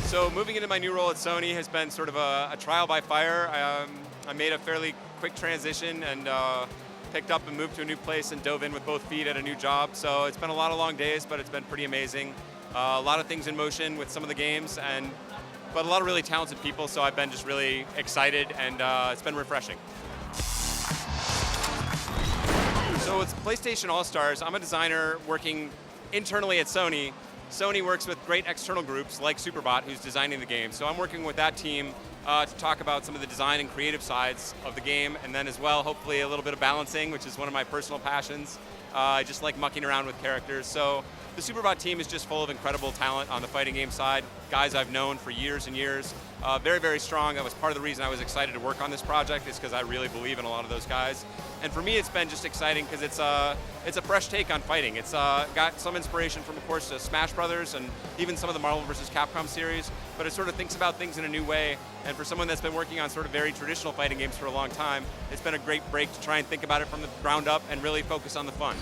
So moving into my new role at Sony has been sort of a trial by fire. I made a fairly quick transition and picked up and moved to a new place and dove in with both feet at a new job. So it's been a lot of long days, but it's been pretty amazing. A lot of things in motion with some of the games, but a lot of really talented people, so I've been just really excited, and it's been refreshing. So it's PlayStation All-Stars. I'm a designer working internally at Sony. Sony works with great external groups like Superbot, who's designing the game. So I'm working with that team to talk about some of the design and creative sides of the game, and then as well, hopefully a little bit of balancing, which is one of my personal passions. I just like mucking around with characters. So the Superbot team is just full of incredible talent on the fighting game side, guys I've known for years and years. Very, very strong. That was part of the reason I was excited to work on this project, is because I really believe in a lot of those guys. And for me, it's been just exciting because it's a fresh take on fighting. It's got some inspiration from, of course, Smash Brothers and even some of the Marvel vs. Capcom series, but it sort of thinks about things in a new way. And for someone that's been working on sort of very traditional fighting games for a long time, it's been a great break to try and think about it from the ground up and really focus on the fun.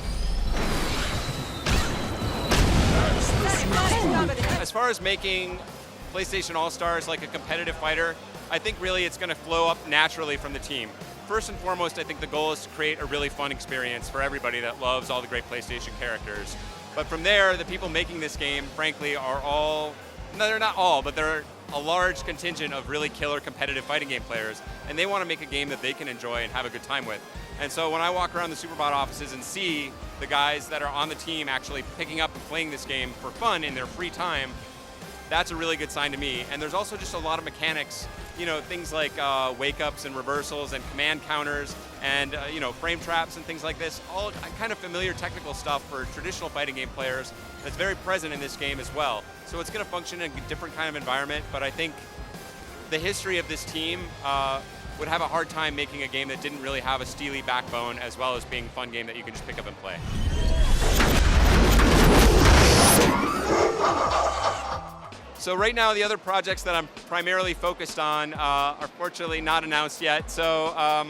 As far as making PlayStation All-Stars like a competitive fighter, I think really it's going to flow up naturally from the team. First and foremost, I think the goal is to create a really fun experience for everybody that loves all the great PlayStation characters. But from there, the people making this game, frankly, are all, no, they're not all, but they're a large contingent of really killer competitive fighting game players, and they want to make a game that they can enjoy and have a good time with. And so when I walk around the Superbot offices and see the guys that are on the team actually picking up and playing this game for fun in their free time, that's a really good sign to me. And there's also just a lot of mechanics, you know, things like wake-ups and reversals and command counters and you know, frame traps and things like this, all kind of familiar technical stuff for traditional fighting game players that's very present in this game as well. So it's going to function in a different kind of environment, but I think the history of this team would have a hard time making a game that didn't really have a steely backbone, as well as being a fun game that you can just pick up and play. So right now, the other projects that I'm primarily focused on are fortunately not announced yet. So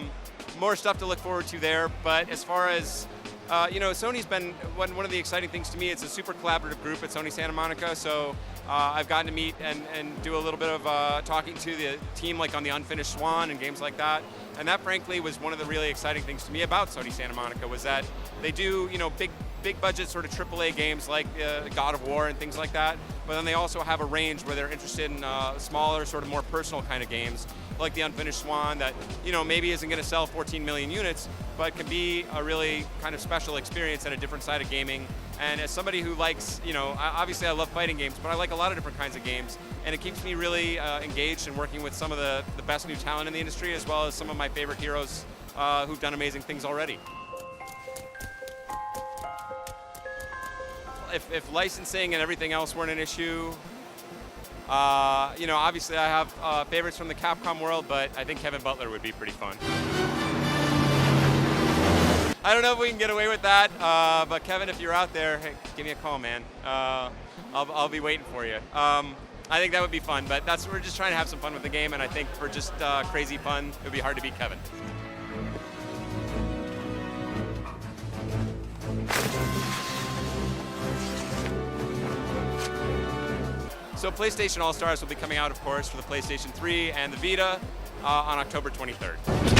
more stuff to look forward to there. But as far as, you know, Sony's been one of the exciting things to me. It's a super collaborative group at Sony Santa Monica. So I've gotten to meet and do a little bit of talking to the team, like on the Unfinished Swan and games like that. And that, frankly, was one of the really exciting things to me about Sony Santa Monica, was that they do, you know, big budget sort of AAA games like God of War and things like that. But then they also have a range where they're interested in smaller, sort of more personal kind of games, like the Unfinished Swan, that, you know, maybe isn't going to sell 14 million units, but can be a really kind of special experience and a different side of gaming. And as somebody who likes, you know, obviously I love fighting games, but I like a lot of different kinds of games, and it keeps me really engaged in working with some of the best new talent in the industry, as well as some of my favorite heroes who've done amazing things already. If licensing and everything else weren't an issue, you know, obviously I have favorites from the Capcom world, but I think Kevin Butler would be pretty fun. I don't know if we can get away with that, but Kevin, if you're out there, hey, give me a call, man. I'll be waiting for you. I think that would be fun, but we're just trying to have some fun with the game, and I think for just crazy fun, it would be hard to beat Kevin. So PlayStation All-Stars will be coming out, of course, for the PlayStation 3 and the Vita on October 23rd.